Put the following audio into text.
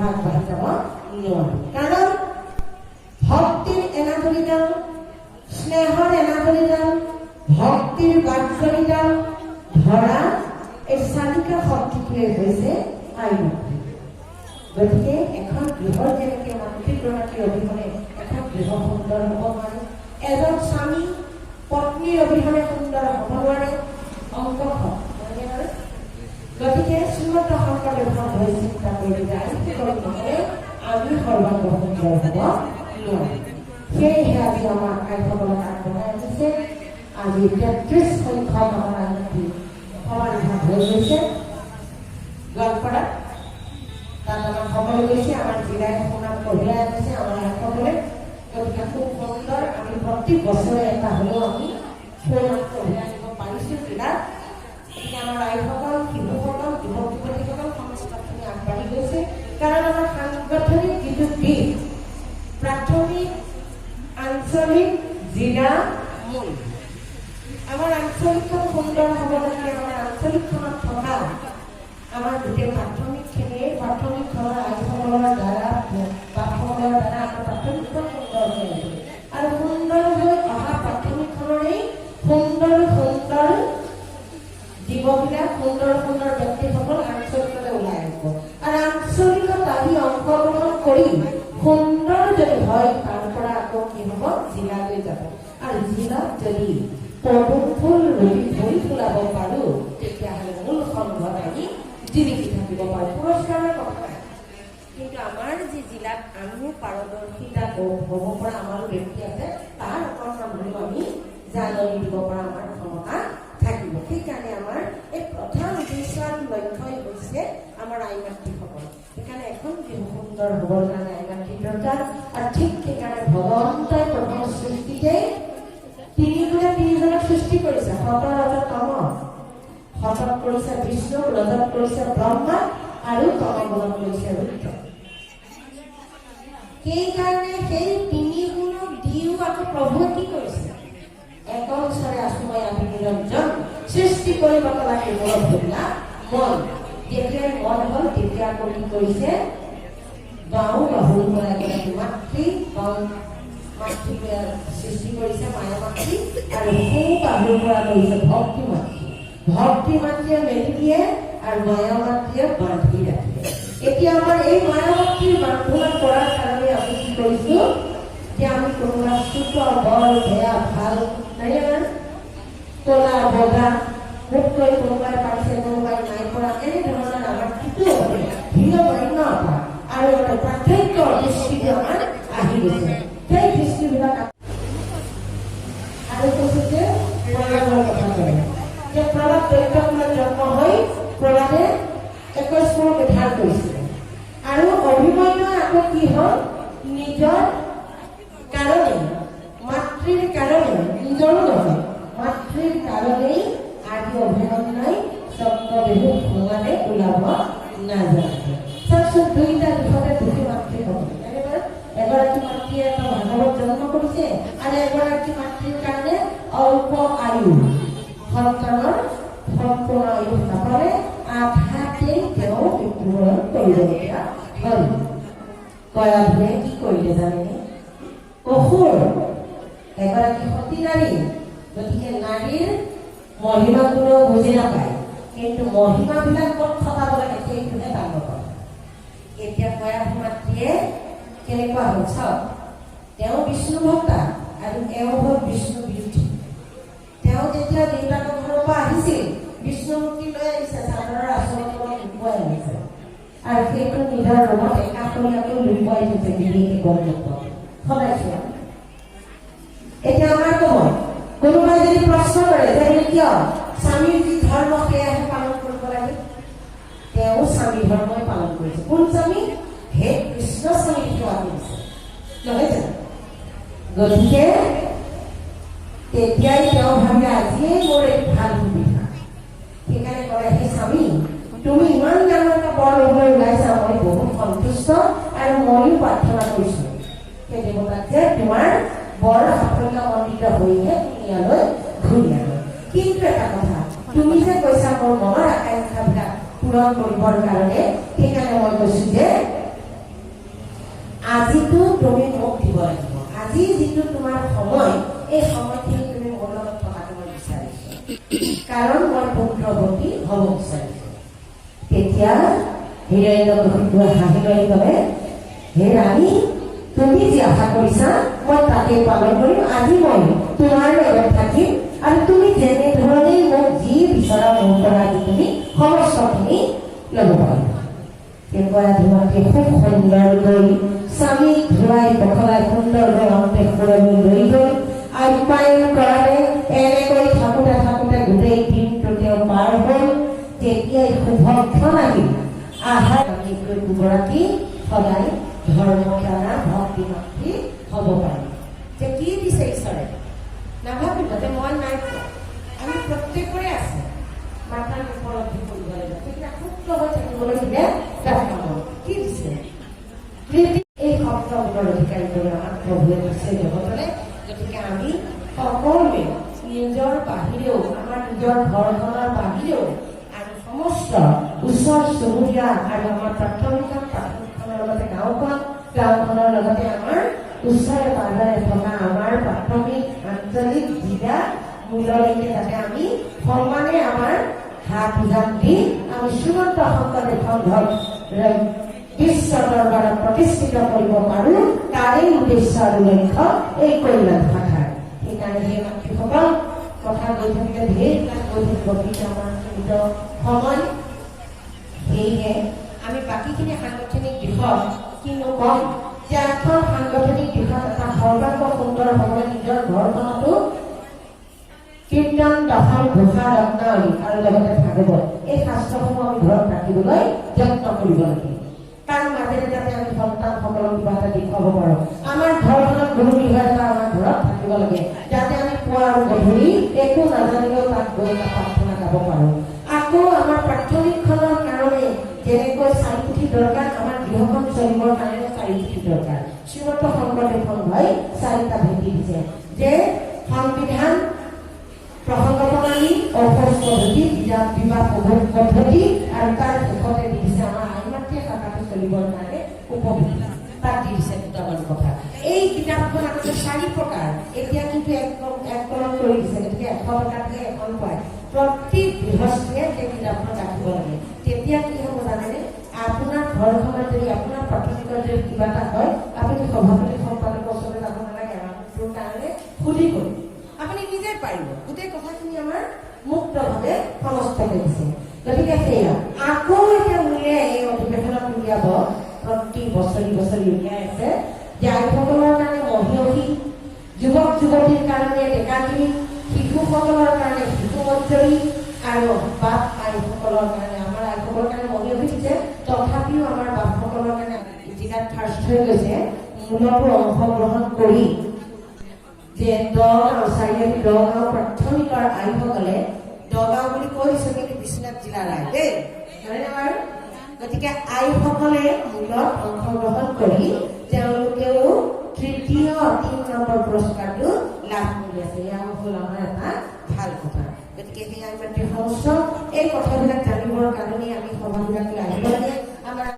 আগবাঢ়ি যাব নোৱাৰো। কাৰণ ভক্তিৰ এনাজৰীডাল, স্নেহৰ এনাজৰীডাল, ভক্তিৰ বাঞ্ছনীডাল ধৰা এই চালিকা শক্তিটোৱে হৈছে আইন। গতিকে এখন গৃহৰ যেনেকৈ মাতৃগৰাকীৰ অবিহনে এখন গৃহ সুন্দৰ হ'ব নোৱাৰে, এজন স্বামী পত্নীৰ অবিহনে সুন্দৰ হ'ব নোৱাৰে, অংক হয়। গতিকে শ্ৰীমন্ত শংকৰদেৱৰ হৈ চিন্তা কৰি নহ'লে আমি সৰ্বাংগ সুন্দৰ হ'ব নোৱাৰোঁ। সেয়েহে আজি আমাৰ আইসকলক আগবঢ়াই আনিছে। আজি 33 সংখ্যক আমাৰ আইনটি সমাধান হৈ গৈছে গোৱালপাৰাত। তাত আমাৰ সময় গৈছে, আমাৰ জিলাই সুনাম কঢ়িয়াই আনিছে আমাৰ আইসকলে। গতিকে খুব সুন্দৰ, আমি প্ৰতি বছৰে এটা হ'লেও আমি সুনাম কঢ়িয়াই আনিব পাৰিছোঁ জিলাত। আমাৰ আইসকল, শিশুসকল, যুৱক যুৱতীসকল সমস্তখিনি আগবাঢ়ি গৈছে। কাৰণ আমাৰ সাংগঠনিক যিটো দিশ, প্ৰাথমিক, আঞ্চলিক, জিলা, মূল, আমাৰ আঞ্চলিকখন সুন্দৰ হ'ব লাগে। আমাৰ আঞ্চলিকখনত থকা আমাৰ গোটেই প্ৰাথমিকখনৰ আইসকলৰ দ্বাৰা, বাপসকলৰ দ্বাৰা আমাৰ প্ৰাথমিকখন সুন্দৰ হৈ আছে। আৰু সুন্দৰ হৈ অহা প্ৰাথমিকখনৰেই সুন্দৰ জীৱবিলাক, সুন্দৰ ব্যক্তিসকল আঞ্চলিকলৈ ওলাই আহিব। আৰু আঞ্চলিকত আহি অংশগ্ৰহণ কৰি সুন্দৰ যদি হয়, তাৰ পৰা আকৌ কি হ'ব, জিলালৈ যাব। আৰু জিলাত যদি পদুম ফুল ৰুই ভৰি ফুলাব পাৰোঁ, তেতিয়াহ'লে মূল সংঘত আমি জিলিকি থাকিব পাৰোঁ। পুৰস্কাৰৰ কথা। কিন্তু আমাৰ যি জিলাত আমিও পাৰদৰ্শিতা হ'ব পৰা আমাৰো ব্যক্তি আছে, তাৰ অকণমান হ'লেও আমি জাননী দিব পৰা আমাৰ ক্ষমতা থাকিব। সেইকাৰণে আমাৰ এই প্ৰধান উদ্দেশ্য আৰু লক্ষ্যই হৈছে আমাৰ আই মাতৃসকল। সেইকাৰণে এখন গৃহ সুন্দৰ হ'বৰ কাৰণে আই মাতৃ দৰকাৰ। আৰু ঠিক সেইকাৰণে ভগৱন্তই প্ৰথম সৃষ্টিতে তিনিজনক সৃষ্টি কৰিছে। সত, ৰজ, তম। সতত কৰিছে বিষ্ণু, ৰজত কৰিছে ব্ৰহ্মা, আৰু তমগুণত কৰিছে ৰুদ্ৰ। সেইকাৰণে সেই তিনি গুণক দিও আকৌ প্ৰভুৱে কি কৰিছে, একংশৰে আছো মই আমি নিৰঞ্জন, সৃষ্টি কৰিব লাগে মোৰ ভুলা মন। যেতিয়াই মন হ'ল, তেতিয়া আকৌ কি কৰিছে, বাহু বাহুৰ পৰা এগৰাকী মাতৃ, মাতৃ সৃষ্টি কৰিছে মায়া মাতৃ। আৰু সু বাহুৰ পৰা কৰিছে ভক্তি মাতৃ। ভক্তি মাতৃয়ে মেলি দিয়ে আৰু মায়া মাতৃয়ে বান্ধি ৰাখে। এতিয়া আমাৰ এই মায়া মাতৃৰ বান্ধোন কৰাৰ কাৰণে আমি কি কৰিছোঁ, যে আমি কোনোবা চুট, বৰ, বেয়া, ভাল, কলা, বগা, মোতকৈ কোনোবাই পাৰিছে, কোনোবাই নাই পৰা, এনেধৰণৰ আমাৰ কিটো ভিন্ন ভিন্নতা আৰু এটা পাৰ্থক্য দৃষ্টিটো আমাৰ আহি গৈছে। সেই দৃষ্টিবিলাক আৰু কৈছে যে প্ৰহ্লাদৰ কথা কয় যে প্ৰহ্লাদ দৈত্যকুলত জন্ম হৈ প্ৰহ্লাদে 21 বছৰ বিধাৰ কৰিছিলে। আৰু অভিমন্যুৰ আকৌ কি হ'ল, নিজৰ কাৰণে, মাতৃৰ কাৰণে, নিজৰো নহয়, মাতৃৰ কাৰণেই আজি অভিমন্যুই চক্ৰবেহুত সোমালে ওলাব নাজানে। চাওকচোন, দুইটা দিশতে দুখী মাতৃ হ'ব। এগৰাকী মাতৃয়ে এটা ভাগৱত জন্ম কৰিছে, আৰু এগৰাকী মাতৃৰ কাৰণে অল্প আয়ু, সন্তানৰ সম্পূৰ্ণ আয়ু নাপালে আধাতেই তেওঁ মৃত্যুবৰণ কৰিবলগীয়া হ'ল। কয়াধুৱে কি কৰিলে জানেনে, অসুৰ এগৰাকী সতী নাৰী। গতিকে নাৰীৰ মহিমা কোনো বুজি নাপায়, কিন্তু মহিমাবিলাক ক'ত খটাব লাগে সেইটোহে ডাঙৰ কথা। এতিয়া কয়াধু মাতৃয়ে কেনেকুৱা হ'ল চাওক, তেওঁ বিষ্ণু ভক্তা আৰু এওঁ হ'ল বিষ্ণু বিৰোধী। তেওঁ যেতিয়া দেউতাকৰ ঘৰৰ পৰা আহিছিল, বিষ্ণুমূৰ্তি লৈ আহিছে, চাদৰৰ আচলৰ লগত লুকুৱাই আনিছে, আৰু সেইটো নিজৰ ৰুমত একাষৰীয়াকৈ লুকুৱাই থৈছে, বিদেশী গম নোপোৱা সদায় চোৱা। এতিয়া আমাৰ সময়ত কোনোবাই যদি প্ৰশ্ন কৰে যে কিয় স্বামীৰ যি ধৰ্ম সেয়াহে পালন কৰিব লাগে, তেওঁ স্বামী ধৰ্মই পালন কৰিছে। কোন স্বামী? হে কৃষ্ণ স্বামী সেৱা কৰিছে, নহয় জানো? গতিকে তেতিয়াই তেওঁ ভাবে আজিয়েই মোৰ এক ভাল সুবিধা। সেইকাৰণে কৰে, হে স্বামী তুমি ইমান ডাঙৰ এটা বৰ ল'বলৈ ওলাইছা, মই বহুত সন্তুষ্ট আৰু ময়ো প্ৰাৰ্থনা কৰিছো সেই দেৱতাক যে তোমাৰ বৰ সাফল্যমণ্ডিত হৈহে তুমি ইয়ালৈ ঘূৰি আহা। কিন্তু এটা কথা, তুমি যে কৈছা মোৰ মনৰ আকাংক্ষাবিলাক পূৰণ কৰিবৰ কাৰণে, সেইকাৰণে মই কৈছো যে আজিতো তুমি মোক দিব লাগিব। আজি যিটো তোমাৰ সময়, এই সময়খিনি তুমি মোৰ লগত থকাটো মই বিচাৰিছো, কাৰণ মই পুত্ৰৱতী হ'ব বিচাৰিছো। তেতিয়া হিৰণ্যকশিপুৱে হাঁহি মাৰি ক'লে, হে ৰাণী, তুমি যি আশা কৰিছা মই তাকে পালন কৰিম। আজি মই তোমাৰ লগত থাকিম আৰু তুমি যেনেধৰণে মোক যি বিচৰা মোৰ পৰা তুমি সমস্তখিনি ল'ব পাৰিবা। তেনেকুৱা ধুমাকে খুব সুন্দৰকৈ স্বামী ধুৱাই পখলাই সুন্দৰকৈ অন্তেশ্বৰলৈ লৈ গৈ আপ্যায়ন কৰালে। এনেকৈ থাকোঁতে থাকোঁতে গোটেই দিনটো তেওঁ পাৰ হ'ল। তেতিয়াই শুভক্ষণ আহিল। আহাৰ দুগৰাকী সদায় ধৰ্মজ্ঞানা ভক্তি মাতৃ হ'ব পাৰে। যে কি দিছে ঈশ্বৰে নাভাবিব যে মই নাই পোৱা, আমি প্ৰত্যেকৰে আছে। মাতাৰ উপলব্ধি কৰিব লাগিব, তেতিয়া সুপ্ত হৈ থাকিবলৈ দিলে কি দিছে এই সপ্তমৰ অধিকাৰী কৰি আমাক প্ৰভুৱে দিছে জগতলৈ। গতিকে আমি সকলোৱে নিজৰ বাহিৰেও, আমাৰ নিজৰ ঘৰখনৰ বাহিৰেও আৰু সমস্ত ওচৰ চুবুৰীয়া আৰু আমাৰ প্ৰাথমিকখনৰ লগতে গাঁওখনৰ লগতে আমাৰ ওচৰে পাজৰে থকা আমাৰ প্ৰাথমিক আঞ্চলিক জিলা মূললৈকে যাতে আমি সমানে আমাৰ হাত উজান দি আমি শ্ৰীমন্ত শংকৰদেৱ সংঘক বিশ্ব দৰবাৰত প্ৰতিষ্ঠিত কৰিব পাৰো। তাৰেই উদ্দেশ্য আৰু লক্ষ্য এই কল্যাণ শাখাৰ। সেইকাৰণে সেই মাতৃসকল কথা গৈ থাকিলে ঢেৰ গৈ থাকিব, কিন্তু আমাৰ সীমিত সময়। সেয়েহে আমি বাকীখিনি সাংগঠনিক দিশত কিনো কম যে এখন সাংগঠনিক দিশত এটা সৰ্বাংগ সুন্দৰ সময় নিজৰ ঘৰখনতো কীৰ্তন, দশম, ঘোষা, ৰত্নাৱলী আৰু লগতে ভাগৱত এই শাস্ত্ৰসমূহ আমি ঘৰত ৰাখিবলৈ যত্ন কৰিব লাগে। তাৰ মাজেৰে যাতে আমি সন্তানসকলক কিবা এটা দেখুৱাব পাৰোঁ। আমাৰ ঘৰখনত গুৰু গৃহ এটা আমাৰ ঘৰত থাকিব লাগে, যাতে আমি পুৱা আৰু গধূলি একো নাজানিলেও তাত গৈ এটা প্ৰাৰ্থনা গাব পাৰোঁ। আকৌ আমাৰ প্ৰাথমিকখনৰ কাৰণে যেনেকৈ 4 পুথি দৰকাৰ, আমাৰ গৃহখন চলিবৰ কাৰণে 4 পুথি দৰকাৰ। শ্ৰীমন্ত শংকৰদেৱ সংঘই 4টা ভেটি দিছে, যে সংবিধান, প্ৰসংগ প্ৰণালী, ঔষধ পদ্ধতি, বিবাহ পদ্ধতি আৰু তাৰ শেষতে দি দিছে আমাৰ আইমাতৃয়ে শাখাটো চলিবৰ কাৰণে উপভোগী। তাত দি দিছে দুটামান কথা। এই কিতাপখন আগতে 4 প্ৰকাৰ, এতিয়া কিন্তু এক কলম কৰি দিছে। গতিকে 100 টকাতহে এখন পায়। প্ৰতি গৃহস্থীয়ে সেই কিতাপখন ৰাখিব লাগে। তেতিয়া কি হ'ব জানেনে? আপোনাৰ ঘৰখনত যদি আপোনাৰ প্ৰাথমিকত যদি কিবা এটা হয়, আপুনি সভাপতি সম্পাদকৰ ওচৰলৈ যাব নালাগে, তোৰ কাৰণে সুধি কৰিম। আপুনি নিজে পাৰিব। গোটেই কথাখিনি আমাৰ মুক্তভাৱে সমস্তকে দিছে। গতিকে সেয়া আকৌ এতিয়া উলিয়াই এই অধিৱেশনত উলিয়াব, প্ৰতি বছৰি উলিয়াই আছে যে আইসকলৰ কাৰণে মহিয়সী, যুৱক যুৱতীৰ কাৰণে ডেকাগিৰি, শিশুসকলৰ কাৰণে শিশু মঞ্জৰী আৰু বাপ আইসকলৰ কাৰণে আমাৰ আইসকলৰ কাৰণে মহিয়সী দিছে। তথাপিও আমাৰ বাপসকলৰ কাৰণে জিলাত ফাৰ্ষ্ট হৈ গৈছে। মূলতো অংশগ্ৰহণ কৰি যে দগাঁও, চাৰিআলি দগাঁও প্ৰাথমিকৰ আইসকলে, দগাঁও বুলি কৈছে কিন্তু বিশ্বনাথ জিলাৰ আই দেই, হয়নে বাৰু? গতিকে আইসকলে মূলত অংশগ্ৰহণ কৰি তেওঁলোকেও 3 নম্বৰ পুৰস্কাৰটো লাভ কৰি আছে। এয়া হ'ল আমাৰ এটা ভাল কথা। গতিকে সেই আইমাতৃ সংস্থ এই কথাবিলাক জানিবৰ কাৰণে আমি সভাবিলাকলৈ আহিব লাগে।